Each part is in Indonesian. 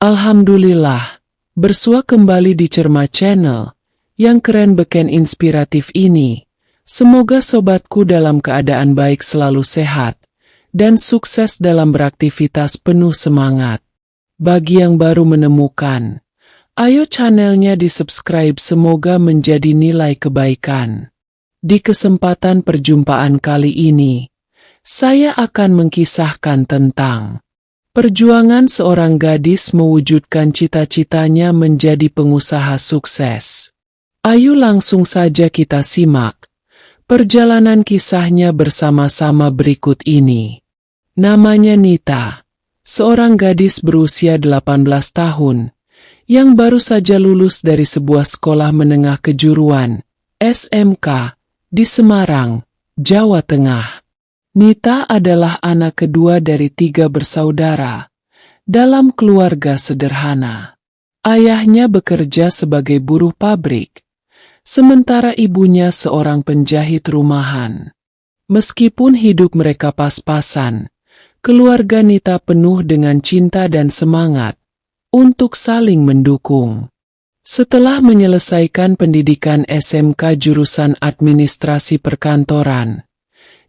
Alhamdulillah, bersua kembali di Cerma Channel, yang keren beken inspiratif ini. Semoga sobatku dalam keadaan baik selalu sehat, dan sukses dalam beraktivitas penuh semangat. Bagi yang baru menemukan, ayo channelnya di-subscribe semoga menjadi nilai kebaikan. Di kesempatan perjumpaan kali ini, saya akan mengkisahkan tentang perjuangan seorang gadis mewujudkan cita-citanya menjadi pengusaha sukses. Ayo langsung saja kita simak perjalanan kisahnya bersama-sama berikut ini. Namanya Nita, seorang gadis berusia 18 tahun, yang baru saja lulus dari sebuah sekolah menengah kejuruan, SMK, di Semarang, Jawa Tengah. Nita adalah anak kedua dari 3 bersaudara, dalam keluarga sederhana. Ayahnya bekerja sebagai buruh pabrik, sementara ibunya seorang penjahit rumahan. Meskipun hidup mereka pas-pasan, keluarga Nita penuh dengan cinta dan semangat untuk saling mendukung. Setelah menyelesaikan pendidikan SMK jurusan administrasi perkantoran,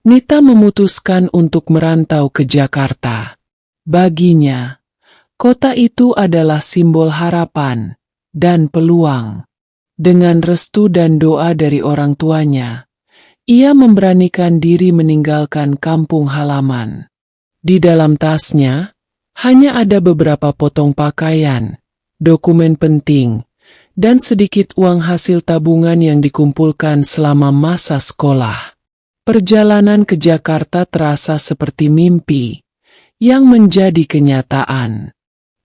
Nita memutuskan untuk merantau ke Jakarta. Baginya, kota itu adalah simbol harapan dan peluang. Dengan restu dan doa dari orang tuanya, ia memberanikan diri meninggalkan kampung halaman. Di dalam tasnya, hanya ada beberapa potong pakaian, dokumen penting, dan sedikit uang hasil tabungan yang dikumpulkan selama masa sekolah. Perjalanan ke Jakarta terasa seperti mimpi yang menjadi kenyataan.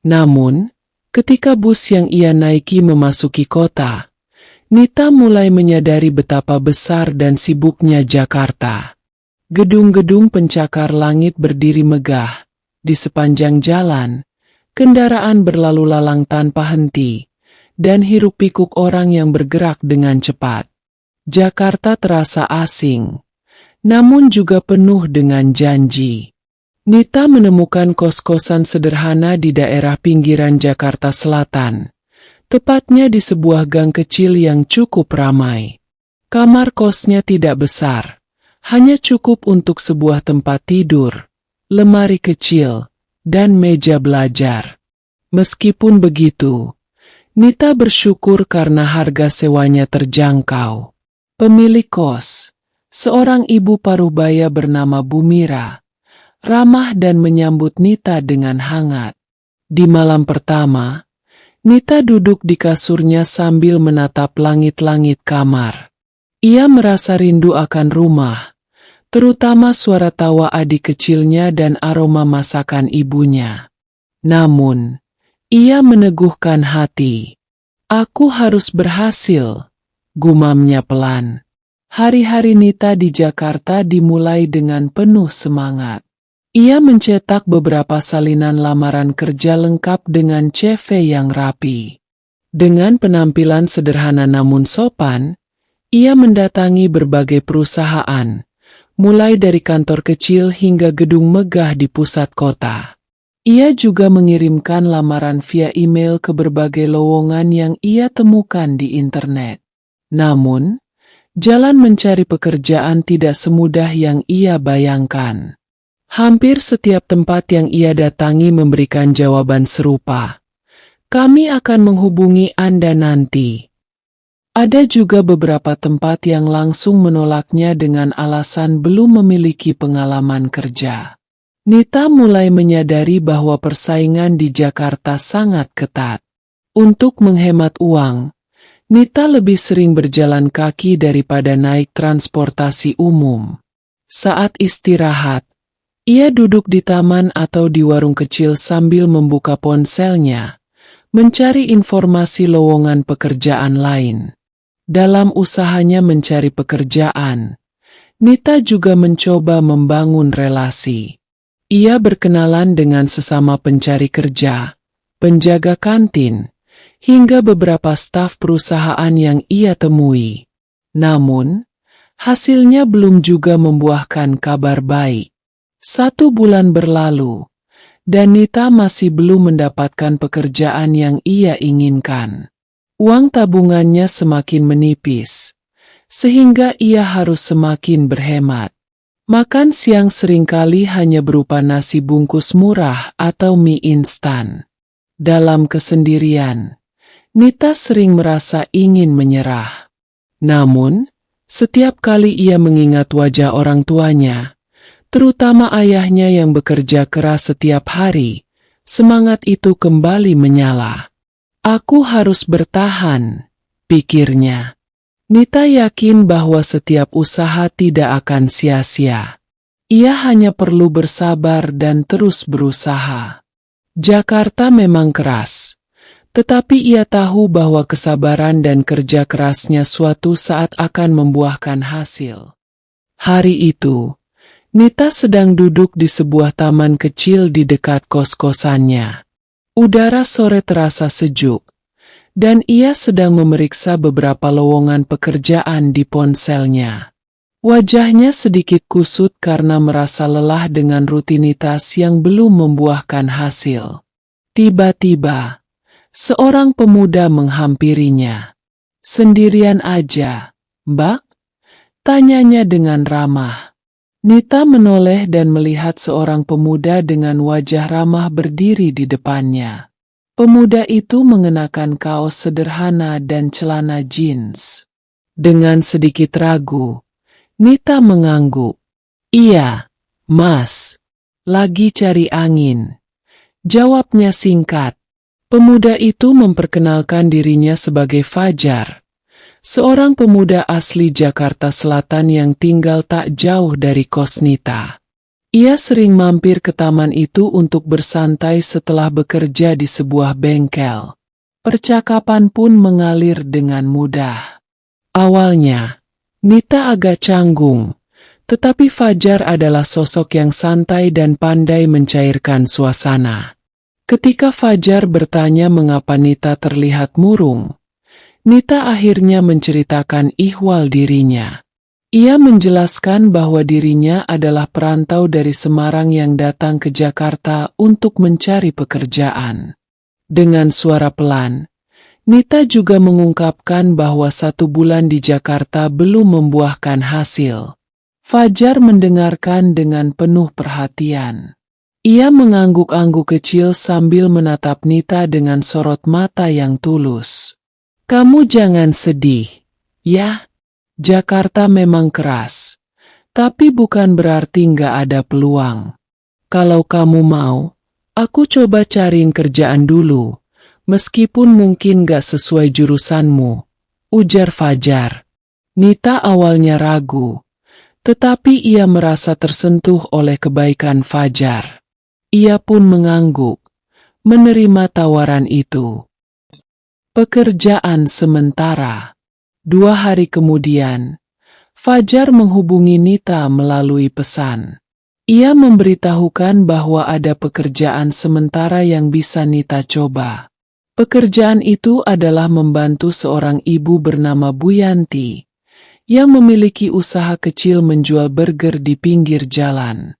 Namun, ketika bus yang ia naiki memasuki kota, Nita mulai menyadari betapa besar dan sibuknya Jakarta. Gedung-gedung pencakar langit berdiri megah di sepanjang jalan, kendaraan berlalu lalang tanpa henti, dan hiruk-pikuk orang yang bergerak dengan cepat. Jakarta terasa asing, namun juga penuh dengan janji. Nita menemukan kos-kosan sederhana di daerah pinggiran Jakarta Selatan, tepatnya di sebuah gang kecil yang cukup ramai. Kamar kosnya tidak besar, hanya cukup untuk sebuah tempat tidur, lemari kecil, dan meja belajar. Meskipun begitu, Nita bersyukur karena harga sewanya terjangkau. Pemilik kos, seorang ibu parubaya bernama Bu Mira, ramah dan menyambut Nita dengan hangat. Di malam pertama, Nita duduk di kasurnya sambil menatap langit-langit kamar. Ia merasa rindu akan rumah, terutama suara tawa adik kecilnya dan aroma masakan ibunya. Namun, ia meneguhkan hati. Aku harus berhasil, gumamnya pelan. Hari-hari Nita di Jakarta dimulai dengan penuh semangat. Ia mencetak beberapa salinan lamaran kerja lengkap dengan CV yang rapi. Dengan penampilan sederhana namun sopan, ia mendatangi berbagai perusahaan, mulai dari kantor kecil hingga gedung megah di pusat kota. Ia juga mengirimkan lamaran via email ke berbagai lowongan yang ia temukan di internet. Namun, jalan mencari pekerjaan tidak semudah yang ia bayangkan. Hampir setiap tempat yang ia datangi memberikan jawaban serupa. Kami akan menghubungi Anda nanti. Ada juga beberapa tempat yang langsung menolaknya dengan alasan belum memiliki pengalaman kerja. Nita mulai menyadari bahwa persaingan di Jakarta sangat ketat. Untuk menghemat uang, Nita lebih sering berjalan kaki daripada naik transportasi umum. Saat istirahat, ia duduk di taman atau di warung kecil sambil membuka ponselnya, mencari informasi lowongan pekerjaan lain. Dalam usahanya mencari pekerjaan, Nita juga mencoba membangun relasi. Ia berkenalan dengan sesama pencari kerja, penjaga kantin, hingga beberapa staf perusahaan yang ia temui. Namun, hasilnya belum juga membuahkan kabar baik. 1 bulan berlalu, Dan Nita masih belum mendapatkan pekerjaan yang ia inginkan. Uang tabungannya semakin menipis, sehingga ia harus semakin berhemat. Makan siang seringkali hanya berupa nasi bungkus murah atau mie instan. Dalam kesendirian, Nita sering merasa ingin menyerah. Namun, setiap kali ia mengingat wajah orang tuanya, terutama ayahnya yang bekerja keras setiap hari, semangat itu kembali menyala. Aku harus bertahan, pikirnya. Nita yakin bahwa setiap usaha tidak akan sia-sia. Ia hanya perlu bersabar dan terus berusaha. Jakarta memang keras, tetapi ia tahu bahwa kesabaran dan kerja kerasnya suatu saat akan membuahkan hasil. Hari itu, Nita sedang duduk di sebuah taman kecil di dekat kos-kosannya. Udara sore terasa sejuk, dan ia sedang memeriksa beberapa lowongan pekerjaan di ponselnya. Wajahnya sedikit kusut karena merasa lelah dengan rutinitas yang belum membuahkan hasil. Tiba-tiba, seorang pemuda menghampirinya. "Sendirian aja, Mbak?" tanyanya dengan ramah. Nita menoleh dan melihat seorang pemuda dengan wajah ramah berdiri di depannya. Pemuda itu mengenakan kaos sederhana dan celana jeans. Dengan sedikit ragu, Nita mengangguk. "Iya, Mas. Lagi cari angin," jawabnya singkat. Pemuda itu memperkenalkan dirinya sebagai Fajar, seorang pemuda asli Jakarta Selatan yang tinggal tak jauh dari kos Nita. Ia sering mampir ke taman itu untuk bersantai setelah bekerja di sebuah bengkel. Percakapan pun mengalir dengan mudah. Awalnya, Nita agak canggung, tetapi Fajar adalah sosok yang santai dan pandai mencairkan suasana. Ketika Fajar bertanya mengapa Nita terlihat murung, Nita akhirnya menceritakan ihwal dirinya. Ia menjelaskan bahwa dirinya adalah perantau dari Semarang yang datang ke Jakarta untuk mencari pekerjaan. Dengan suara pelan, Nita juga mengungkapkan bahwa 1 bulan di Jakarta belum membuahkan hasil. Fajar mendengarkan dengan penuh perhatian. Ia mengangguk-angguk kecil sambil menatap Nita dengan sorot mata yang tulus. "Kamu jangan sedih, ya. Jakarta memang keras, tapi bukan berarti nggak ada peluang. Kalau kamu mau, aku coba cariin kerjaan dulu, meskipun mungkin nggak sesuai jurusanmu," ujar Fajar. Nita awalnya ragu, tetapi ia merasa tersentuh oleh kebaikan Fajar. Ia pun mengangguk, menerima tawaran itu. Pekerjaan sementara. 2 hari kemudian, Fajar menghubungi Nita melalui pesan. Ia memberitahukan bahwa ada pekerjaan sementara yang bisa Nita coba. Pekerjaan itu adalah membantu seorang ibu bernama Bu Yanti, yang memiliki usaha kecil menjual burger di pinggir jalan.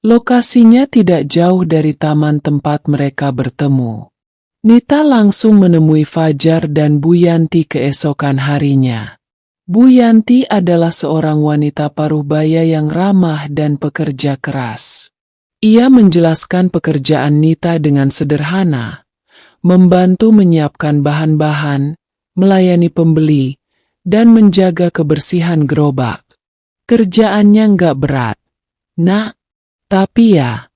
Lokasinya tidak jauh dari taman tempat mereka bertemu. Nita langsung menemui Fajar dan Bu Yanti keesokan harinya. Bu Yanti adalah seorang wanita paruh-baya yang ramah dan pekerja keras. Ia menjelaskan pekerjaan Nita dengan sederhana, membantu menyiapkan bahan-bahan, melayani pembeli, dan menjaga kebersihan gerobak. Kerjaannya nggak berat, Nak, tapi ya,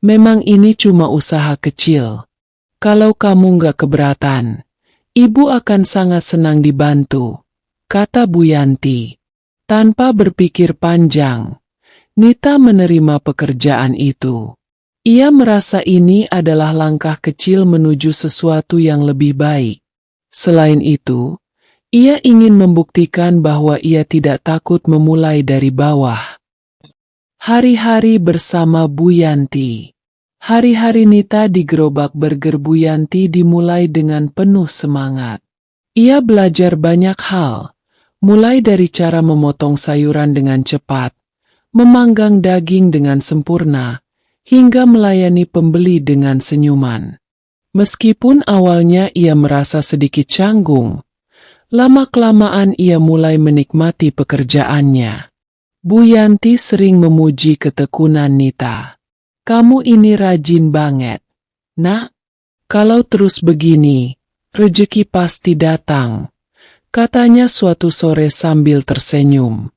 memang ini cuma usaha kecil. Kalau kamu nggak keberatan, Ibu akan sangat senang dibantu, kata Bu Yanti. Tanpa berpikir panjang, Nita menerima pekerjaan itu. Ia merasa ini adalah langkah kecil menuju sesuatu yang lebih baik. Selain itu, ia ingin membuktikan bahwa ia tidak takut memulai dari bawah. Hari-hari bersama Bu Yanti. Hari-hari Nita di gerobak burger Bu Yanti dimulai dengan penuh semangat. Ia belajar banyak hal, mulai dari cara memotong sayuran dengan cepat, memanggang daging dengan sempurna, hingga melayani pembeli dengan senyuman. Meskipun awalnya ia merasa sedikit canggung, lama-kelamaan ia mulai menikmati pekerjaannya. Bu Yanti sering memuji ketekunan Nita. "Kamu ini rajin banget, Nak. Kalau terus begini, rezeki pasti datang," katanya suatu sore sambil tersenyum.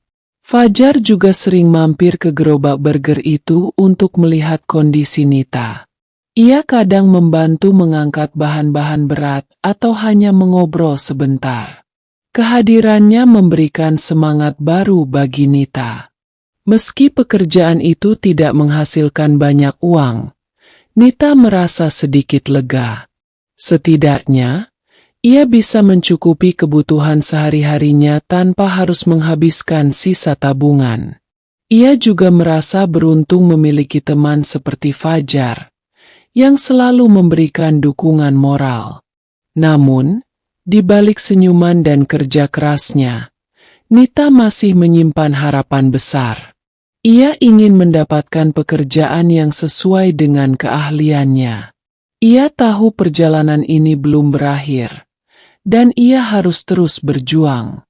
Fajar juga sering mampir ke gerobak burger itu untuk melihat kondisi Nita. Ia kadang membantu mengangkat bahan-bahan berat atau hanya mengobrol sebentar. Kehadirannya memberikan semangat baru bagi Nita. Meski pekerjaan itu tidak menghasilkan banyak uang, Nita merasa sedikit lega. Setidaknya, ia bisa mencukupi kebutuhan sehari-harinya tanpa harus menghabiskan sisa tabungan. Ia juga merasa beruntung memiliki teman seperti Fajar, yang selalu memberikan dukungan moral. Namun, di balik senyuman dan kerja kerasnya, Nita masih menyimpan harapan besar. Ia ingin mendapatkan pekerjaan yang sesuai dengan keahliannya. Ia tahu perjalanan ini belum berakhir, dan ia harus terus berjuang.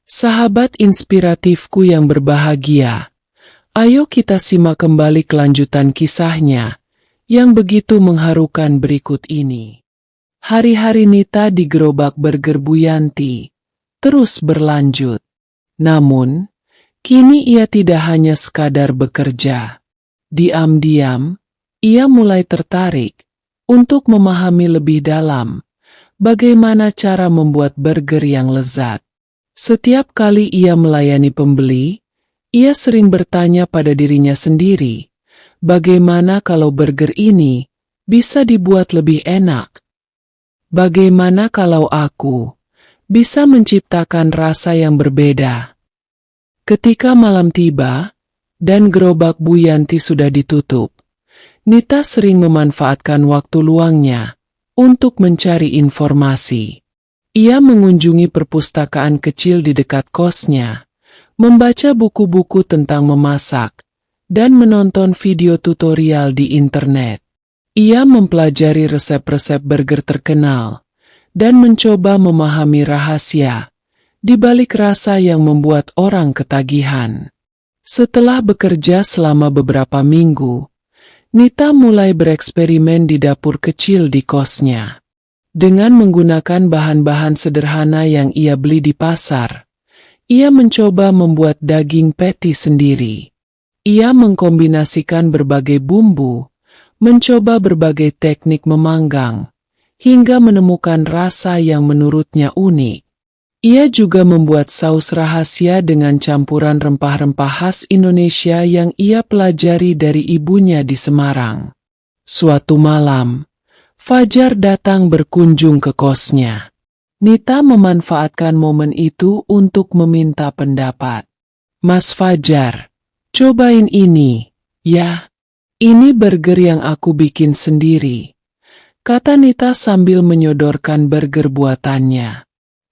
Sahabat inspiratifku yang berbahagia, ayo kita simak kembali kelanjutan kisahnya yang begitu mengharukan berikut ini. Hari-hari Nita di gerobak burger Bu Yanti terus berlanjut. Namun, kini ia tidak hanya sekadar bekerja. Diam-diam, ia mulai tertarik untuk memahami lebih dalam bagaimana cara membuat burger yang lezat. Setiap kali ia melayani pembeli, ia sering bertanya pada dirinya sendiri, bagaimana kalau burger ini bisa dibuat lebih enak? Bagaimana kalau aku bisa menciptakan rasa yang berbeda? Ketika malam tiba, dan gerobak Bu Yanti sudah ditutup, Nita sering memanfaatkan waktu luangnya untuk mencari informasi. Ia mengunjungi perpustakaan kecil di dekat kosnya, membaca buku-buku tentang memasak, dan menonton video tutorial di internet. Ia mempelajari resep-resep burger terkenal, dan mencoba memahami rahasia di balik rasa yang membuat orang ketagihan. Setelah bekerja selama beberapa minggu, Nita mulai bereksperimen di dapur kecil di kosnya. Dengan menggunakan bahan-bahan sederhana yang ia beli di pasar, ia mencoba membuat daging patty sendiri. Ia mengkombinasikan berbagai bumbu, mencoba berbagai teknik memanggang, hingga menemukan rasa yang menurutnya unik. Ia juga membuat saus rahasia dengan campuran rempah-rempah khas Indonesia yang ia pelajari dari ibunya di Semarang. Suatu malam, Fajar datang berkunjung ke kosnya. Nita memanfaatkan momen itu untuk meminta pendapat. "Mas Fajar, cobain ini, ya. Ini burger yang aku bikin sendiri," kata Nita sambil menyodorkan burger buatannya.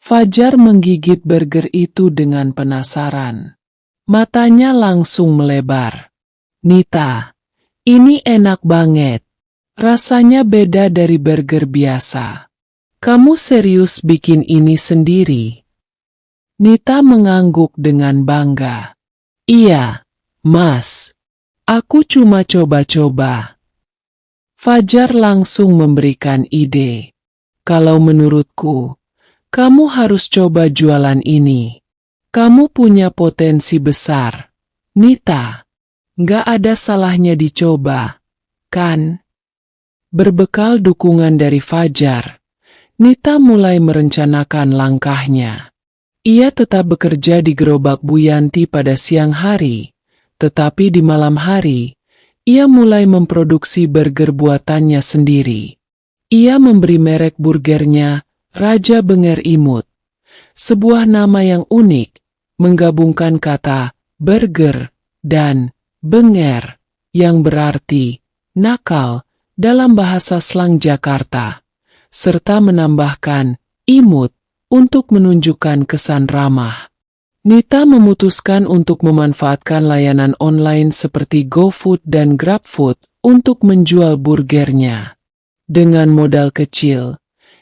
Fajar menggigit burger itu dengan penasaran. Matanya langsung melebar. "Nita, ini enak banget. Rasanya beda dari burger biasa. Kamu serius bikin ini sendiri?" Nita mengangguk dengan bangga. "Iya, Mas. Aku cuma coba-coba." Fajar langsung memberikan ide. "Kalau menurutku, kamu harus coba jualan ini. Kamu punya potensi besar, Nita. Nggak ada salahnya dicoba, kan?" Berbekal dukungan dari Fajar, Nita mulai merencanakan langkahnya. Ia tetap bekerja di gerobak Bu Yanti pada siang hari, tetapi di malam hari, ia mulai memproduksi burger buatannya sendiri. Ia memberi merek burgernya Raja Benger Imut, sebuah nama yang unik, menggabungkan kata burger dan benger, yang berarti nakal dalam bahasa slang Jakarta, serta menambahkan imut untuk menunjukkan kesan ramah. Nita memutuskan untuk memanfaatkan layanan online seperti GoFood dan GrabFood untuk menjual burgernya. Dengan modal kecil,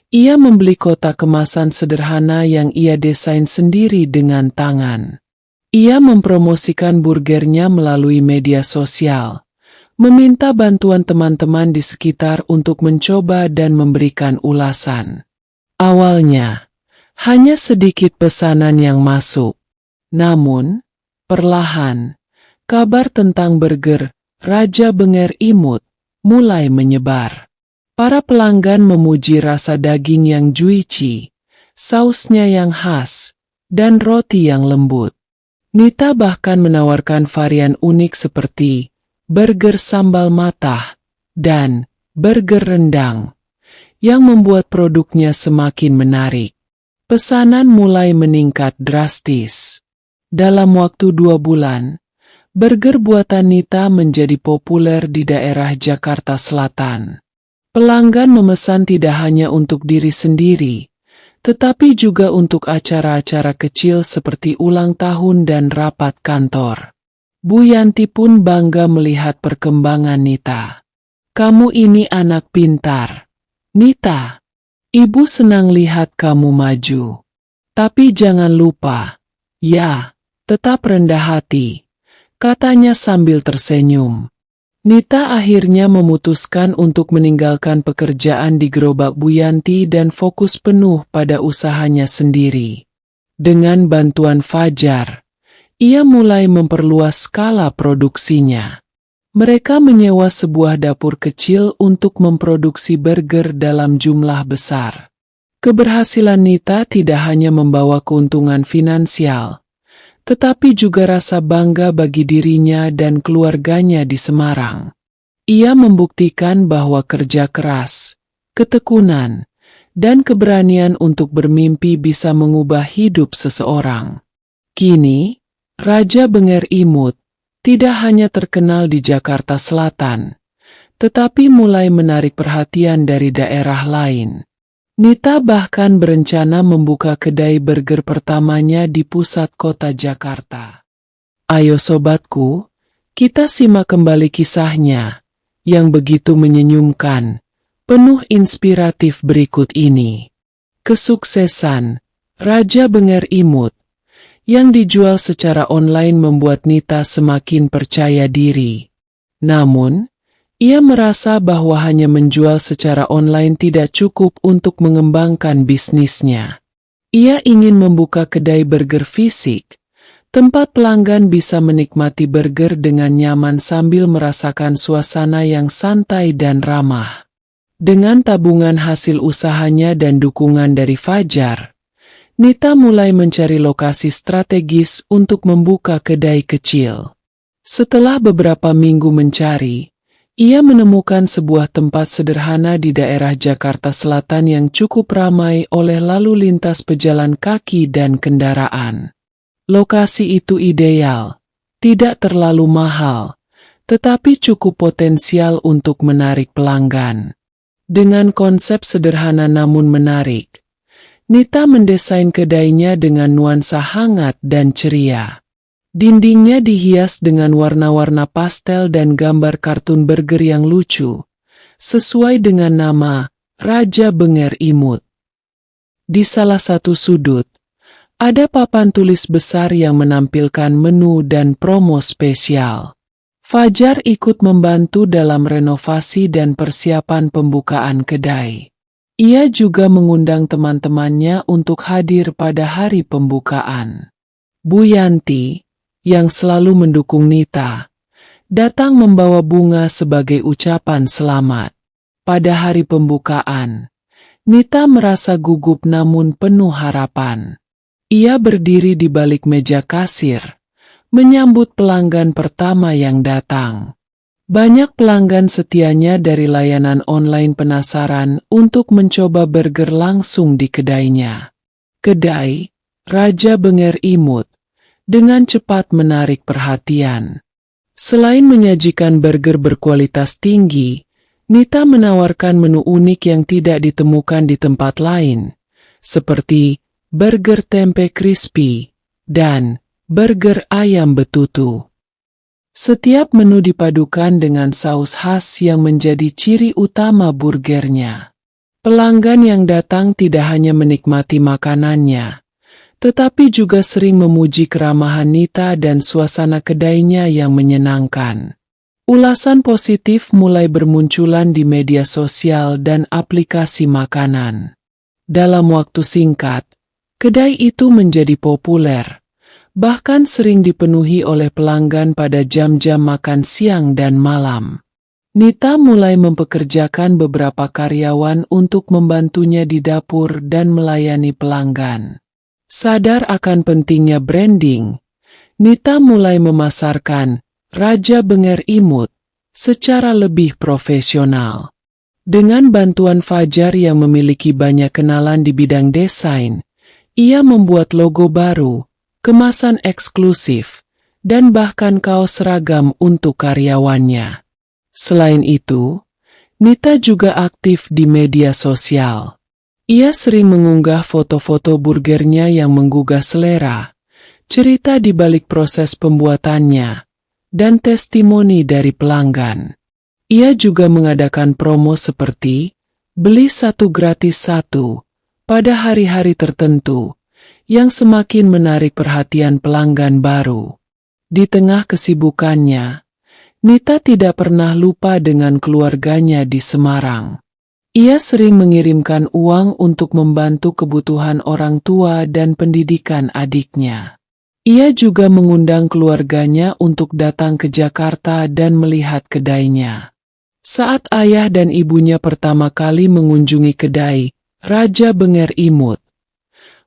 ia membeli kotak kemasan sederhana yang ia desain sendiri dengan tangan. Ia mempromosikan burgernya melalui media sosial, meminta bantuan teman-teman di sekitar untuk mencoba dan memberikan ulasan. Awalnya, hanya sedikit pesanan yang masuk. Namun, perlahan, kabar tentang burger Raja Benger Imut mulai menyebar. Para pelanggan memuji rasa daging yang juicy, sausnya yang khas, dan roti yang lembut. Nita bahkan menawarkan varian unik seperti burger sambal matah dan burger rendang, yang membuat produknya semakin menarik. Pesanan mulai meningkat drastis. Dalam waktu 2 bulan, burger buatan Nita menjadi populer di daerah Jakarta Selatan. Pelanggan memesan tidak hanya untuk diri sendiri, tetapi juga untuk acara-acara kecil seperti ulang tahun dan rapat kantor. Bu Yanti pun bangga melihat perkembangan Nita. "Kamu ini anak pintar, Nita. Ibu senang lihat kamu maju. Tapi jangan lupa, ya, tetap rendah hati," katanya sambil tersenyum. Nita akhirnya memutuskan untuk meninggalkan pekerjaan di gerobak Bu Yanti dan fokus penuh pada usahanya sendiri. Dengan bantuan Fajar, ia mulai memperluas skala produksinya. Mereka menyewa sebuah dapur kecil untuk memproduksi burger dalam jumlah besar. Keberhasilan Nita tidak hanya membawa keuntungan finansial, tetapi juga rasa bangga bagi dirinya dan keluarganya di Semarang. Ia membuktikan bahwa kerja keras, ketekunan, dan keberanian untuk bermimpi bisa mengubah hidup seseorang. Kini, Raja Benger Imut tidak hanya terkenal di Jakarta Selatan, tetapi mulai menarik perhatian dari daerah lain. Nita bahkan berencana membuka kedai burger pertamanya di pusat kota Jakarta. Ayo sobatku, kita simak kembali kisahnya, yang begitu menyenyumkan, penuh inspiratif berikut ini. Kesuksesan Raja Benger Imut yang dijual secara online membuat Nita semakin percaya diri. Namun, ia merasa bahwa hanya menjual secara online tidak cukup untuk mengembangkan bisnisnya. Ia ingin membuka kedai burger fisik, tempat pelanggan bisa menikmati burger dengan nyaman sambil merasakan suasana yang santai dan ramah. Dengan tabungan hasil usahanya dan dukungan dari Fajar, Nita mulai mencari lokasi strategis untuk membuka kedai kecil. Setelah beberapa minggu mencari, ia menemukan sebuah tempat sederhana di daerah Jakarta Selatan yang cukup ramai oleh lalu lintas pejalan kaki dan kendaraan. Lokasi itu ideal, tidak terlalu mahal, tetapi cukup potensial untuk menarik pelanggan. Dengan konsep sederhana namun menarik, Nita mendesain kedainya dengan nuansa hangat dan ceria. Dindingnya dihias dengan warna-warna pastel dan gambar kartun burger yang lucu, sesuai dengan nama Raja Benger Imut. Di salah satu sudut, ada papan tulis besar yang menampilkan menu dan promo spesial. Fajar ikut membantu dalam renovasi dan persiapan pembukaan kedai. Ia juga mengundang teman-temannya untuk hadir pada hari pembukaan. Bu Yanti, yang selalu mendukung Nita, datang membawa bunga sebagai ucapan selamat. Pada hari pembukaan, Nita merasa gugup namun penuh harapan. Ia berdiri di balik meja kasir, menyambut pelanggan pertama yang datang. Banyak pelanggan setianya dari layanan online penasaran untuk mencoba burger langsung di kedainya. Kedai Raja Benger Imut dengan cepat menarik perhatian. Selain menyajikan burger berkualitas tinggi, Nita menawarkan menu unik yang tidak ditemukan di tempat lain, seperti burger tempe crispy dan burger ayam betutu. Setiap menu dipadukan dengan saus khas yang menjadi ciri utama burgernya. Pelanggan yang datang tidak hanya menikmati makanannya, tetapi juga sering memuji keramahan Nita dan suasana kedainya yang menyenangkan. Ulasan positif mulai bermunculan di media sosial dan aplikasi makanan. Dalam waktu singkat, kedai itu menjadi populer, bahkan sering dipenuhi oleh pelanggan pada jam-jam makan siang dan malam. Nita mulai mempekerjakan beberapa karyawan untuk membantunya di dapur dan melayani pelanggan. Sadar akan pentingnya branding, Nita mulai memasarkan Raja Benger Imut secara lebih profesional. Dengan bantuan Fajar yang memiliki banyak kenalan di bidang desain, ia membuat logo baru, kemasan eksklusif, dan bahkan kaos seragam untuk karyawannya. Selain itu, Nita juga aktif di media sosial. Ia sering mengunggah foto-foto burgernya yang menggugah selera, cerita di balik proses pembuatannya, dan testimoni dari pelanggan. Ia juga mengadakan promo seperti beli satu gratis satu pada hari-hari tertentu, yang semakin menarik perhatian pelanggan baru. Di tengah kesibukannya, Nita tidak pernah lupa dengan keluarganya di Semarang. Ia sering mengirimkan uang untuk membantu kebutuhan orang tua dan pendidikan adiknya. Ia juga mengundang keluarganya untuk datang ke Jakarta dan melihat kedainya. Saat ayah dan ibunya pertama kali mengunjungi kedai Raja Benger Imut,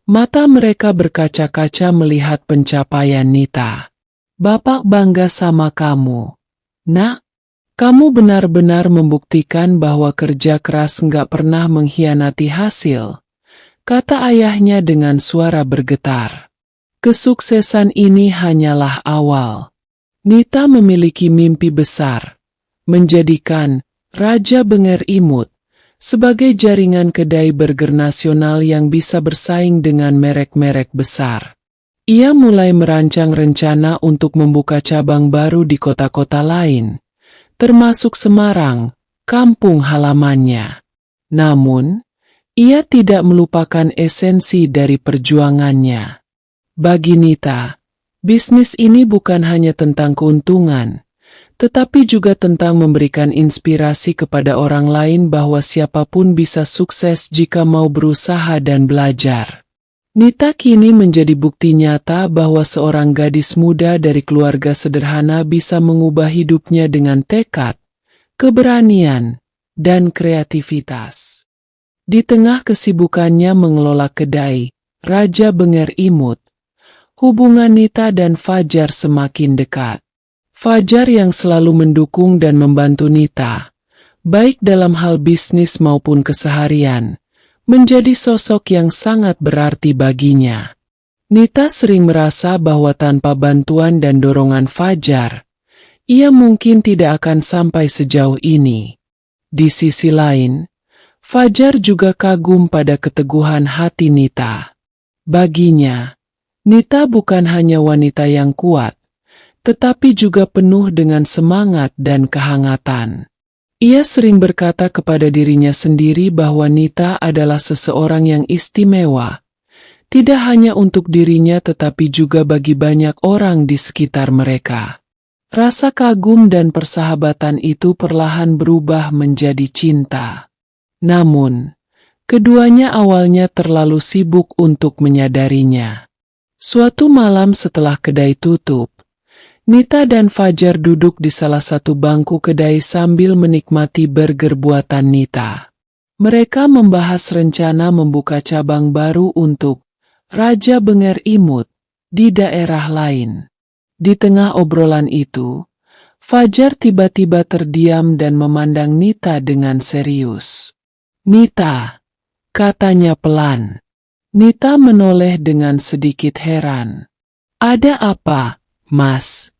mata mereka berkaca-kaca melihat pencapaian Nita. "Bapak bangga sama kamu, Nak. Kamu benar-benar membuktikan bahwa kerja keras nggak pernah mengkhianati hasil," kata ayahnya dengan suara bergetar. Kesuksesan ini hanyalah awal. Nita memiliki mimpi besar, menjadikan Raja Benger Imut sebagai jaringan kedai burger nasional yang bisa bersaing dengan merek-merek besar. Ia mulai merancang rencana untuk membuka cabang baru di kota-kota lain, termasuk Semarang, kampung halamannya. Namun, ia tidak melupakan esensi dari perjuangannya. Bagi Nita, bisnis ini bukan hanya tentang keuntungan, tetapi juga tentang memberikan inspirasi kepada orang lain bahwa siapapun bisa sukses jika mau berusaha dan belajar. Nita kini menjadi bukti nyata bahwa seorang gadis muda dari keluarga sederhana bisa mengubah hidupnya dengan tekad, keberanian, dan kreativitas. Di tengah kesibukannya mengelola kedai Raja Benger Imut, hubungan Nita dan Fajar semakin dekat. Fajar yang selalu mendukung dan membantu Nita, baik dalam hal bisnis maupun keseharian, menjadi sosok yang sangat berarti baginya. Nita sering merasa bahwa tanpa bantuan dan dorongan Fajar, ia mungkin tidak akan sampai sejauh ini. Di sisi lain, Fajar juga kagum pada keteguhan hati Nita. Baginya, Nita bukan hanya wanita yang kuat, tetapi juga penuh dengan semangat dan kehangatan. Ia sering berkata kepada dirinya sendiri bahwa Nita adalah seseorang yang istimewa, tidak hanya untuk dirinya tetapi juga bagi banyak orang di sekitar mereka. Rasa kagum dan persahabatan itu perlahan berubah menjadi cinta. Namun, keduanya awalnya terlalu sibuk untuk menyadarinya. Suatu malam setelah kedai tutup, Nita dan Fajar duduk di salah satu bangku kedai sambil menikmati burger buatan Nita. Mereka membahas rencana membuka cabang baru untuk Raja Benger Imut di daerah lain. Di tengah obrolan itu, Fajar tiba-tiba terdiam dan memandang Nita dengan serius. "Nita," katanya pelan. Nita menoleh dengan sedikit heran. "Ada apa, Mas?"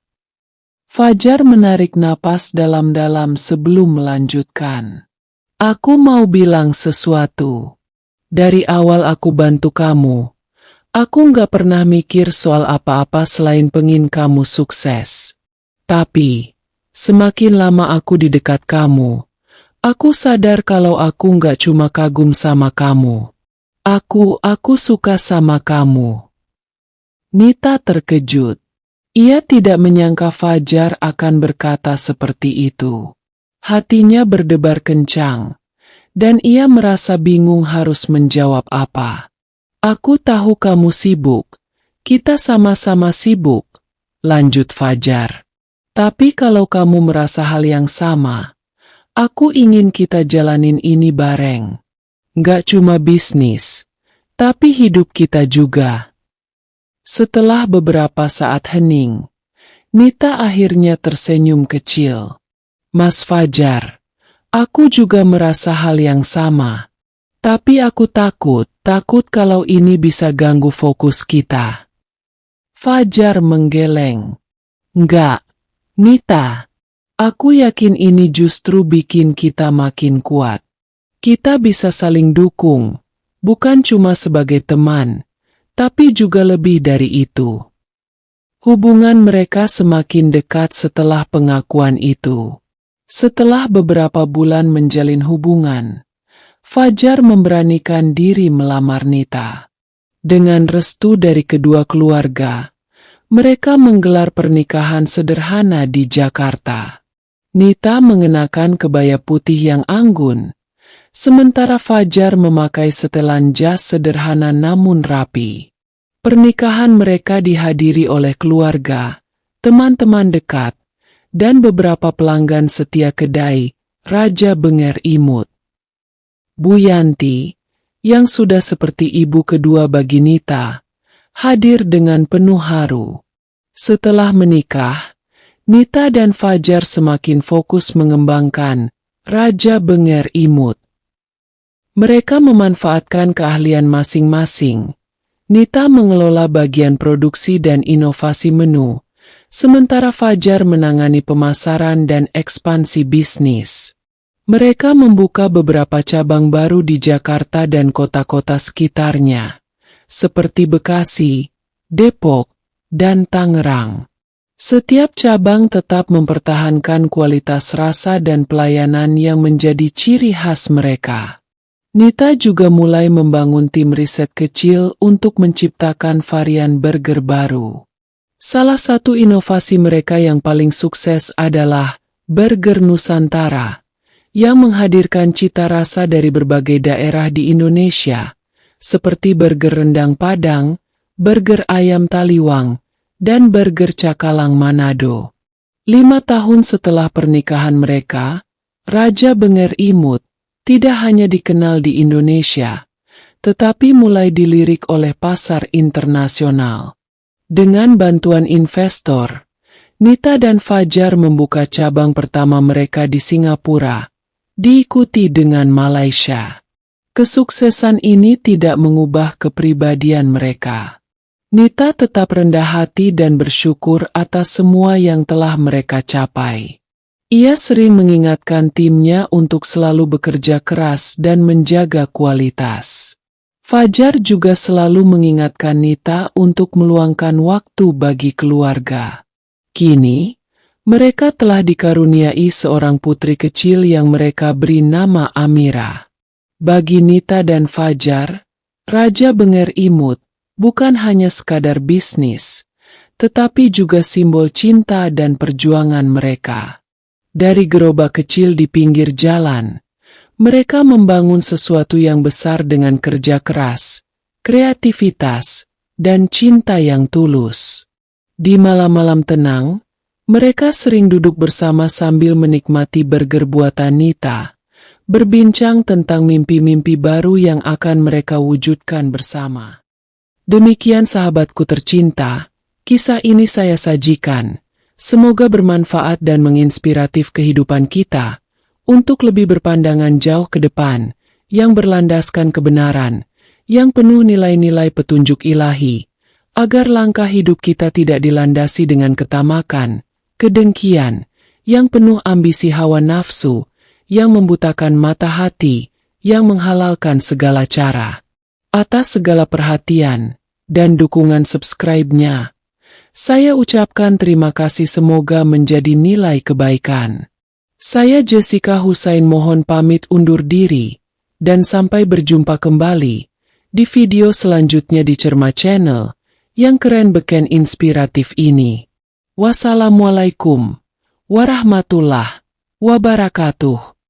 Fajar menarik napas dalam-dalam sebelum melanjutkan. "Aku mau bilang sesuatu. Dari awal aku bantu kamu. Aku nggak pernah mikir soal apa-apa selain pengin kamu sukses. Tapi, semakin lama aku di dekat kamu, aku sadar kalau aku nggak cuma kagum sama kamu. Aku suka sama kamu. Nita terkejut. Ia tidak menyangka Fajar akan berkata seperti itu. Hatinya berdebar kencang, dan ia merasa bingung harus menjawab apa. Aku tahu kamu sibuk. Kita sama-sama sibuk, lanjut Fajar. Tapi kalau kamu merasa hal yang sama, aku ingin kita jalanin ini bareng. Nggak cuma bisnis, tapi hidup kita juga. Setelah beberapa saat hening, Nita akhirnya tersenyum kecil. Mas Fajar, aku juga merasa hal yang sama. Tapi aku takut kalau ini bisa ganggu fokus kita. Fajar menggeleng. Enggak, Nita. Aku yakin ini justru bikin kita makin kuat. Kita bisa saling dukung, bukan cuma sebagai teman, tapi juga lebih dari itu. Hubungan mereka semakin dekat setelah pengakuan itu. Setelah beberapa bulan menjalin hubungan, Fajar memberanikan diri melamar Nita. Dengan restu dari kedua keluarga, mereka menggelar pernikahan sederhana di Jakarta. Nita mengenakan kebaya putih yang anggun, sementara Fajar memakai setelan jas sederhana namun rapi. Pernikahan mereka dihadiri oleh keluarga, teman-teman dekat, dan beberapa pelanggan setia kedai Raja Benger Imut. Bu Yanti, yang sudah seperti ibu kedua bagi Nita, hadir dengan penuh haru. Setelah menikah, Nita dan Fajar semakin fokus mengembangkan Raja Benger Imut. Mereka memanfaatkan keahlian masing-masing. Nita mengelola bagian produksi dan inovasi menu, sementara Fajar menangani pemasaran dan ekspansi bisnis. Mereka membuka beberapa cabang baru di Jakarta dan kota-kota sekitarnya, seperti Bekasi, Depok, dan Tangerang. Setiap cabang tetap mempertahankan kualitas rasa dan pelayanan yang menjadi ciri khas mereka. Nita juga mulai membangun tim riset kecil untuk menciptakan varian burger baru. Salah satu inovasi mereka yang paling sukses adalah Burger Nusantara, yang menghadirkan cita rasa dari berbagai daerah di Indonesia, seperti burger rendang Padang, burger ayam Taliwang, dan burger Cakalang Manado. 5 tahun setelah pernikahan mereka, Raja Benger Imut tidak hanya dikenal di Indonesia, tetapi mulai dilirik oleh pasar internasional. Dengan bantuan investor, Nita dan Fajar membuka cabang pertama mereka di Singapura, diikuti dengan Malaysia. Kesuksesan ini tidak mengubah kepribadian mereka. Nita tetap rendah hati dan bersyukur atas semua yang telah mereka capai. Ia sering mengingatkan timnya untuk selalu bekerja keras dan menjaga kualitas. Fajar juga selalu mengingatkan Nita untuk meluangkan waktu bagi keluarga. Kini, mereka telah dikaruniai seorang putri kecil yang mereka beri nama Amira. Bagi Nita dan Fajar, Raja Benger Imut bukan hanya sekadar bisnis, tetapi juga simbol cinta dan perjuangan mereka. Dari gerobak kecil di pinggir jalan, mereka membangun sesuatu yang besar dengan kerja keras, kreativitas, dan cinta yang tulus. Di malam-malam tenang, mereka sering duduk bersama sambil menikmati burger buatan Nita, berbincang tentang mimpi-mimpi baru yang akan mereka wujudkan bersama. Demikian sahabatku tercinta, kisah ini saya sajikan. Semoga bermanfaat dan menginspiratif kehidupan kita untuk lebih berpandangan jauh ke depan, yang berlandaskan kebenaran, yang penuh nilai-nilai petunjuk ilahi, agar langkah hidup kita tidak dilandasi dengan ketamakan, kedengkian, yang penuh ambisi hawa nafsu, yang membutakan mata hati, yang menghalalkan segala cara. Atas segala perhatian dan dukungan subscribe-nya, Saya ucapkan terima kasih, semoga menjadi nilai kebaikan. Saya Jessica Husain mohon pamit undur diri, dan sampai berjumpa kembali di video selanjutnya di Cermat Channel yang keren beken inspiratif ini. Wassalamualaikum warahmatullahi wabarakatuh.